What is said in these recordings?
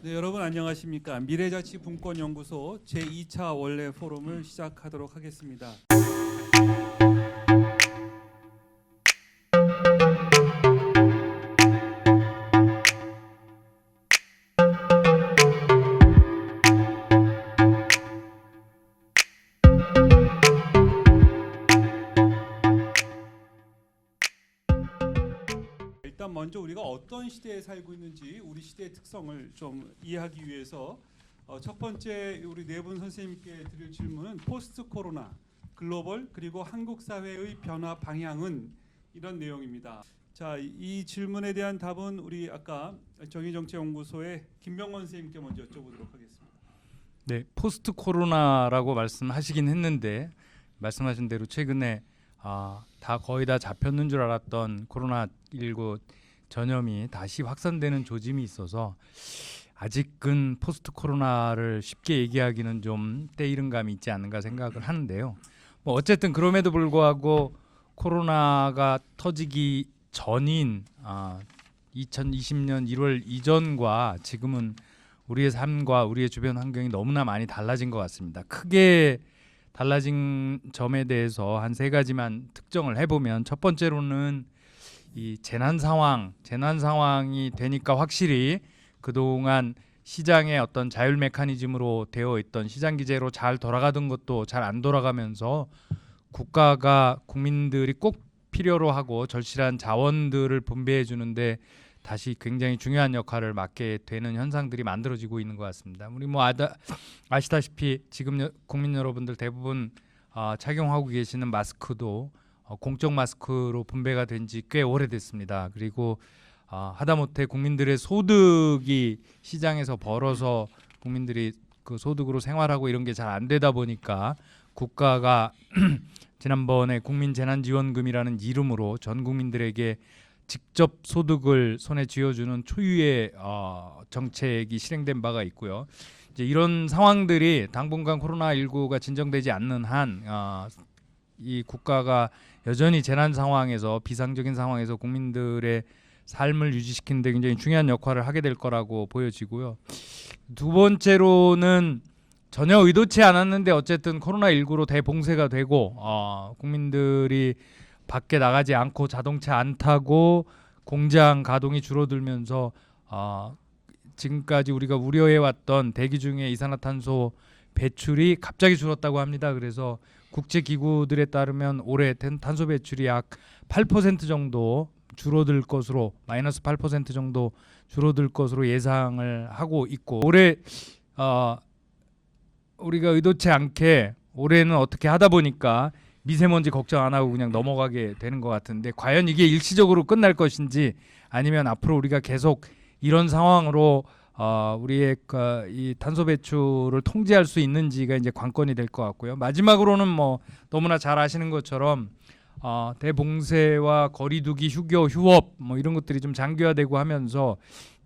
네, 여러분 안녕하십니까? 미래자치분권연구소 제2차 원래 포럼을 시작하도록 하겠습니다. 일단 먼저 우리가 어떤 시대에 살고 있는지 우리 시대의 특성을 좀 이해하기 위해서 첫 번째 우리 네 분 선생님께 드릴 질문은 포스트 코로나 글로벌 그리고 한국 사회의 변화 방향은 이런 내용입니다. 자, 이 질문에 대한 답은 우리 아까 정의정치연구소의 김병원 선생님께 먼저 여쭤보도록 하겠습니다. 네, 포스트 코로나라고 말씀하시긴 했는데 말씀하신 대로 최근에 다 거의 다 잡혔는 줄 알았던 코로나19 전염이 다시 확산되는 조짐이 있어서 아직은 포스트 코로나를 쉽게 얘기하기는 좀 때이른 감이 있지 않는가 생각을 하는데요. 뭐 어쨌든 그럼에도 불구하고 코로나가 터지기 전인 2020년 1월 이전과 지금은 우리의 삶과 우리의 주변 환경이 너무나 많이 달라진 것 같습니다. 크게 달라진 점에 대해서 한 세 가지만 특정을 해보면 첫 번째로는 이 재난 상황이 되니까 확실히 그동안 시장의 어떤 자율 메커니즘으로 되어 있던 시장 기제로 잘 돌아가던 것도 잘 안 돌아가면서 국가가 국민들이 꼭 필요로 하고 절실한 자원들을 분배해 주는데 다시 굉장히 중요한 역할을 맡게 되는 현상들이 만들어지고 있는 것 같습니다. 우리 뭐 아시다시피 지금 국민 여러분들 대부분 착용하고 계시는 마스크도 공적 마스크로 분배가 된 지 꽤 오래됐습니다. 그리고 하다못해 국민들의 소득이 시장에서 벌어서 국민들이 그 소득으로 생활하고 이런 게 잘 안 되다 보니까 국가가 지난번에 국민재난지원금이라는 이름으로 전 국민들에게 직접 소득을 손에 쥐어주는 초유의 정책이 실행된 바가 있고요. 이제 이런 상황들이 당분간 코로나19가 진정되지 않는 한 이 국가가 여전히 재난 상황에서 비상적인 상황에서 국민들의 삶을 유지시키는 데 굉장히 중요한 역할을 하게 될 거라고 보여지고요. 두 번째로는 전혀 의도치 않았는데 어쨌든 코로나19로 대봉쇄가 되고 국민들이 밖에 나가지 않고 자동차 안 타고 공장 가동이 줄어들면서 지금까지 우리가 우려해왔던 대기 중에 이산화탄소 배출이 갑자기 줄었다고 합니다. 그래서 국제기구들에 따르면 올해 탄소 배출이 약 8% 정도 줄어들 것으로 마이너스 8% 정도 줄어들 것으로 예상을 하고 있고 올해 우리가 의도치 않게 올해는 어떻게 하다 보니까 미세먼지 걱정 안 하고 그냥 넘어가게 되는 것 같은데 과연 이게 일시적으로 끝날 것인지 아니면 앞으로 우리가 계속 이런 상황으로 우리의 이 탄소 배출을 통제할 수 있는지가 이제 관건이 될 것 같고요. 마지막으로는 뭐 너무나 잘 아시는 것처럼 대봉쇄와 거리두기, 휴교, 휴업 뭐 이런 것들이 좀 장기화되고 하면서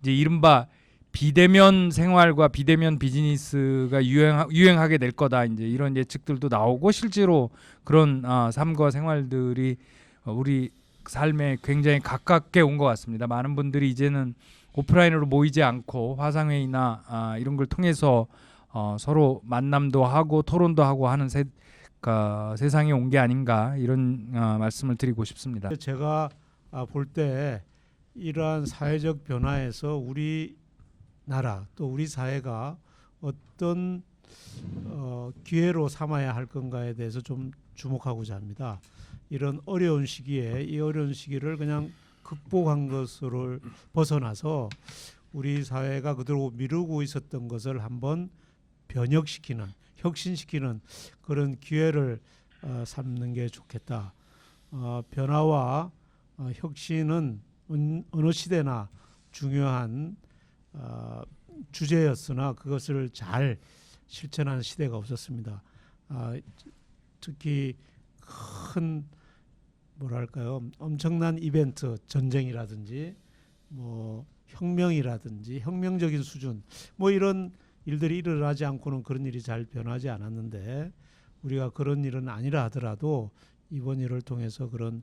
이제 이른바 비대면 생활과 비대면 비즈니스가 유행하게 될 거다. 이제 이런 예측들도 나오고 실제로 그런 삶과 생활들이 우리 삶에 굉장히 가깝게 온 것 같습니다. 많은 분들이 이제는 오프라인으로 모이지 않고 화상회의나 이런 걸 통해서 서로 만남도 하고 토론도 하고 하는 세상이 온 게 아닌가 이런 말씀을 드리고 싶습니다. 제가 볼 때 이러한 사회적 변화에서 우리 나라 또 우리 사회가 어떤 기회로 삼아야 할 건가에 대해서 좀 주목하고자 합니다. 이런 어려운 시기에 이 어려운 시기를 그냥 극복한 것으로 벗어나서 우리 사회가 그대로 미루고 있었던 것을 한번 변혁시키는 혁신시키는 그런 기회를 삼는 게 좋겠다. 변화와 혁신은 어느 시대나 중요한 주제였으나 그것을 잘 실천하는 시대가 없었습니다. 특히 큰 뭐랄까요, 엄청난 이벤트, 전쟁이라든지 뭐 혁명이라든지 혁명적인 수준 뭐 이런 일들이 일어나지 않고는 그런 일이 잘 변하지 않았는데 우리가 그런 일은 아니라 하더라도 이번 일을 통해서 그런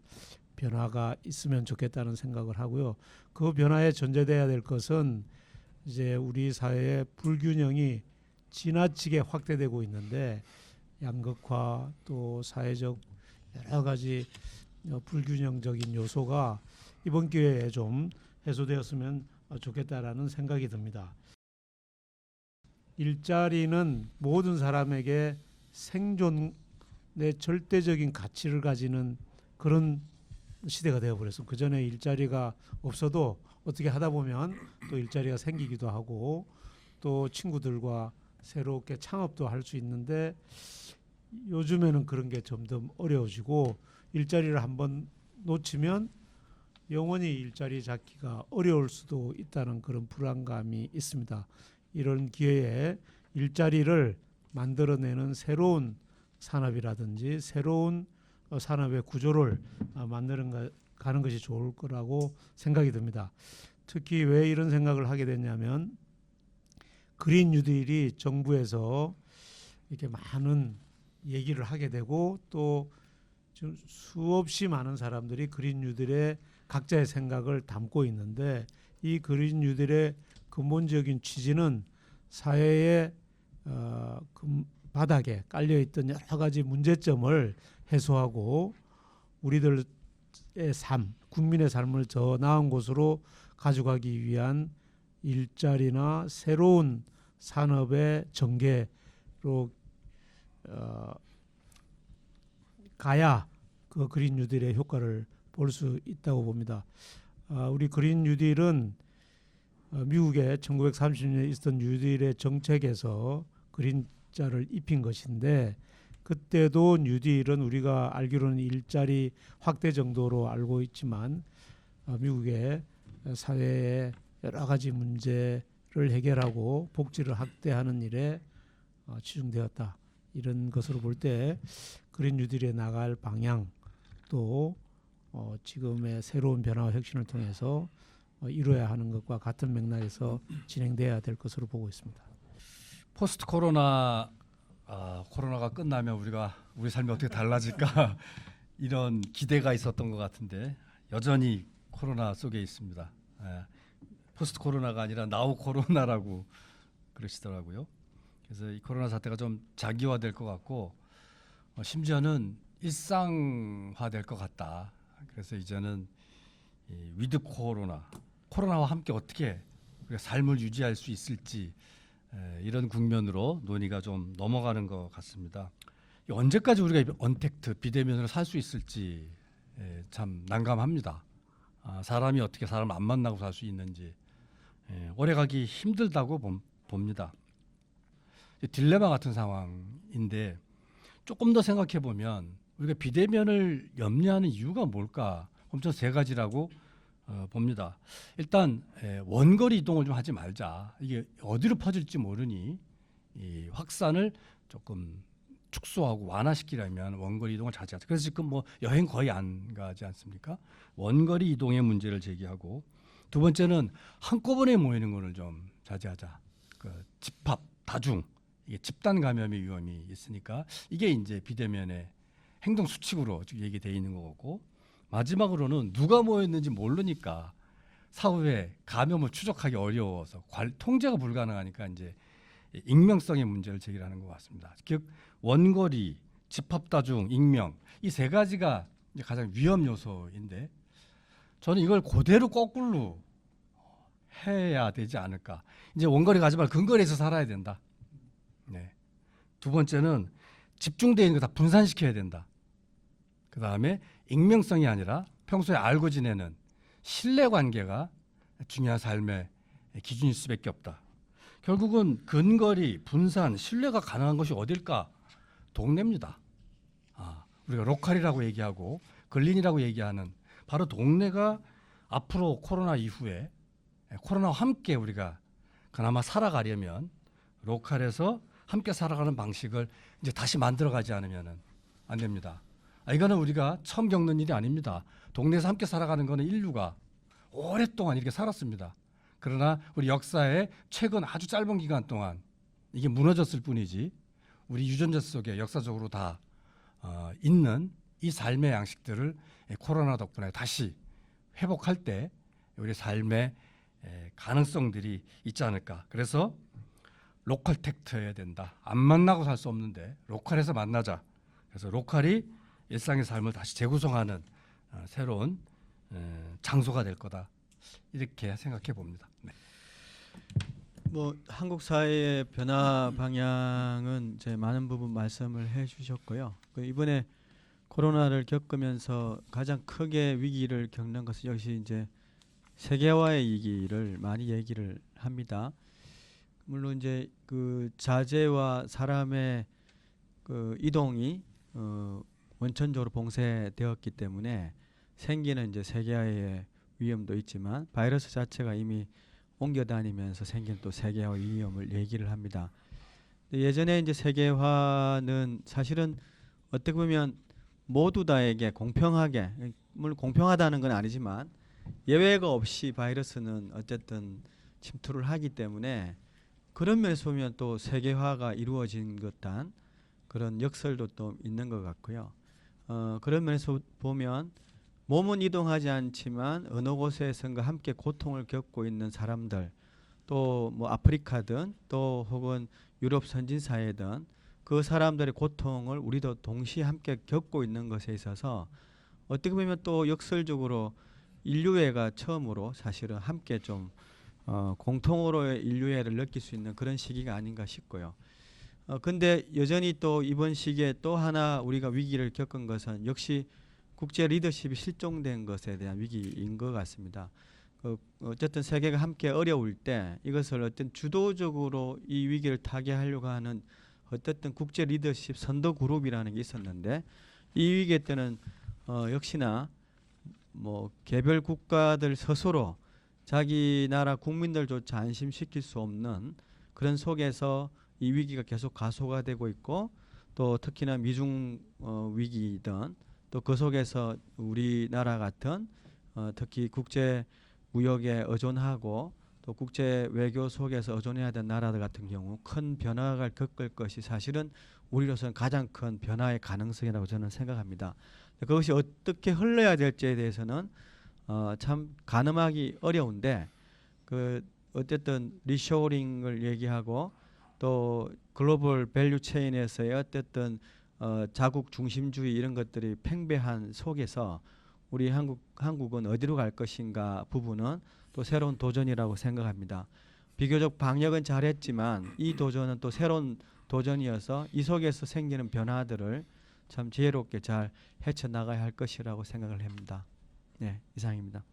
변화가 있으면 좋겠다는 생각을 하고요. 그 변화에 전제돼야 될 것은 이제 우리 사회의 불균형이 지나치게 확대되고 있는데 양극화 또 사회적 여러 가지 불균형적인 요소가 이번 기회에 좀 해소되었으면 좋겠다라는 생각이 듭니다. 일자리는 모든 사람에게 생존의 절대적인 가치를 가지는 그런 시대가 되어버렸어. 그 전에 일자리가 없어도 어떻게 하다 보면 또 일자리가 생기기도 하고 또 친구들과 새롭게 창업도 할 수 있는데 요즘에는 그런 게 점점 어려워지고 일자리를 한번 놓치면 영원히 일자리 잡기가 어려울 수도 있다는 그런 불안감이 있습니다. 이런 기회에 일자리를 만들어내는 새로운 산업이라든지 새로운 산업의 구조를 가는 것이 좋을 거라고 생각이 듭니다. 특히 왜 이런 생각을 하게 됐냐면 그린 뉴딜이 정부에서 이렇게 많은 얘기를 하게 되고 또 지금 수없이 많은 사람들이 그린 뉴딜의 각자의 생각을 담고 있는데 이 그린 뉴딜의 근본적인 취지는 사회의 바닥에 깔려있던 여러 가지 문제점을 해소하고 우리들의 삶, 국민의 삶을 더 나은 곳으로 가져가기 위한 일자리나 새로운 산업의 전개로 가야 그 그린 뉴딜의 효과를 볼 수 있다고 봅니다. 우리 그린 뉴딜은 미국의 1930년에 있었던 뉴딜의 정책에서 그린자를 입힌 것인데 그때도 뉴딜은 우리가 알기로는 일자리 확대 정도로 알고 있지만 미국의 사회의 여러 가지 문제를 해결하고 복지를 확대하는 일에 치중되었다. 이런 것으로 볼 때 그린 뉴딜에 나갈 방향 또 지금의 새로운 변화와 혁신을 통해서 이루어야 하는 것과 같은 맥락에서 진행돼야 될 것으로 보고 있습니다. 포스트 코로나 코로나가 끝나면 우리 삶이 어떻게 달라질까 이런 기대가 있었던 것 같은데 여전히 코로나 속에 있습니다. 포스트 코로나가 아니라 나우 코로나라고 그러시더라고요. 그래서 이 코로나 사태가 좀 장기화될 것 같고 심지어는 일상화될 것 같다. 그래서 이제는 이 위드 코로나와 함께 어떻게 우리가 삶을 유지할 수 있을지 이런 국면으로 논의가 좀 넘어가는 것 같습니다. 언제까지 우리가 언택트 비대면으로 살 수 있을지 참 난감합니다. 사람이 어떻게 사람을 안 만나고 살 수 있는지 오래가기 힘들다고 봅니다. 딜레마 같은 상황인데 조금 더 생각해 보면 우리가 비대면을 염려하는 이유가 뭘까? 엄청 세 가지라고 봅니다. 일단 원거리 이동을 좀 하지 말자. 이게 어디로 퍼질지 모르니 이 확산을 조금 축소하고 완화시키려면 원거리 이동을 자제하자. 그래서 지금 뭐 여행 거의 안 가지 않습니까? 원거리 이동의 문제를 제기하고 두 번째는 한꺼번에 모이는 것을 좀 자제하자. 그 집합, 다중, 이게 집단 감염의 위험이 있으니까 이게 이제 비대면의 행동 수칙으로 얘기되어 있는 거고 마지막으로는 누가 모였는지 모르니까 사후에 감염을 추적하기 어려워서 통제가 불가능하니까 이제 익명성의 문제를 제기하는 것 같습니다. 즉 원거리, 집합다중, 익명 이 세 가지가 이제 가장 위험 요소인데 저는 이걸 그대로 거꾸로 해야 되지 않을까. 이제 원거리 가지 말고 근거리에서 살아야 된다. 네. 두 번째는 집중되어 있는 거 다 분산시켜야 된다. 그 다음에 익명성이 아니라 평소에 알고 지내는 신뢰관계가 중요한 삶의 기준일 수밖에 없다. 결국은 근거리, 분산, 신뢰가 가능한 것이 어딜까? 동네입니다. 우리가 로컬이라고 얘기하고 근린이라고 얘기하는 바로 동네가 앞으로 코로나 이후에 코로나와 함께 우리가 그나마 살아가려면 로컬에서 함께 살아가는 방식을 이제 다시 만들어가지 않으면 안 됩니다. 이거는 우리가 처음 겪는 일이 아닙니다. 동네에서 함께 살아가는 거는 인류가 오랫동안 이렇게 살았습니다. 그러나 우리 역사의 최근 아주 짧은 기간 동안 이게 무너졌을 뿐이지 우리 유전자 속에 역사적으로 다 있는 이 삶의 양식들을 코로나 덕분에 다시 회복할 때 우리 삶의 가능성들이 있지 않을까. 그래서 로컬 텍트여야 된다. 안 만나고 살 수 없는데 로컬에서 만나자. 그래서 로컬이 일상의 삶을 다시 재구성하는 새로운 장소가 될 거다. 이렇게 생각해 봅니다. 네. 뭐 한국 사회의 변화 방향은 이제 많은 부분 말씀을 해주셨고요. 그 이번에 코로나를 겪으면서 가장 크게 위기를 겪는 것은 역시 이제 세계화의 위기를 많이 얘기를 합니다. 물론 이제 그 자재와 사람의 그 이동이 원천적으로 봉쇄되었기 때문에 생기는 이제 세계화의 위험도 있지만 바이러스 자체가 이미 옮겨 다니면서 생긴 또 세계화 위험을 얘기를 합니다. 예전에 이제 세계화는 사실은 어떻게 보면 모두 다에게 공평하게, 물론 공평하다는 건 아니지만 예외가 없이 바이러스는 어쨌든 침투를 하기 때문에 그런 면에서 보면 또 세계화가 이루어진 듯한 그런 역설도 또 있는 것 같고요. 그런 면에서 보면 몸은 이동하지 않지만 어느 곳에선가 함께 고통을 겪고 있는 사람들, 또 뭐 아프리카든 또 혹은 유럽 선진 사회든 그 사람들의 고통을 우리도 동시에 함께 겪고 있는 것에 있어서 어떻게 보면 또 역설적으로 인류애가 처음으로 사실은 함께 좀 공통으로의 인류애를 느낄 수 있는 그런 시기가 아닌가 싶고요. 근데 여전히 또 이번 시기에 또 하나 우리가 위기를 겪은 것은 역시 국제 리더십이 실종된 것에 대한 위기인 것 같습니다. 어쨌든 세계가 함께 어려울 때 이것을 어떤 주도적으로 이 위기를 타개하려고 하는 어쨌든 국제 리더십 선도 그룹이라는 게 있었는데 이 위기 때는 역시나 뭐 개별 국가들 스스로 자기 나라 국민들조차 안심시킬 수 없는 그런 속에서 이 위기가 계속 가소가 되고 있고 또 특히나 미중 위기든 또 그 속에서 우리나라 같은 특히 국제 무역에 의존하고 또 국제 외교 속에서 의존해야 되는 나라들 같은 경우 큰 변화가 겪을 것이 사실은 우리로서는 가장 큰 변화의 가능성이라고 저는 생각합니다. 그것이 어떻게 흘러야 될지에 대해서는 참 가늠하기 어려운데 그 어쨌든 리쇼링을 얘기하고 또 글로벌 밸류 체인에서의 어쨌든 자국 중심주의 이런 것들이 팽배한 속에서 우리 한국은 어디로 갈 것인가 부분은 또 새로운 도전이라고 생각합니다. 비교적 방역은 잘했지만 이 도전은 또 새로운 도전이어서 이 속에서 생기는 변화들을 참 지혜롭게 잘 헤쳐나가야 할 것이라고 생각을 합니다. 네, 이상입니다.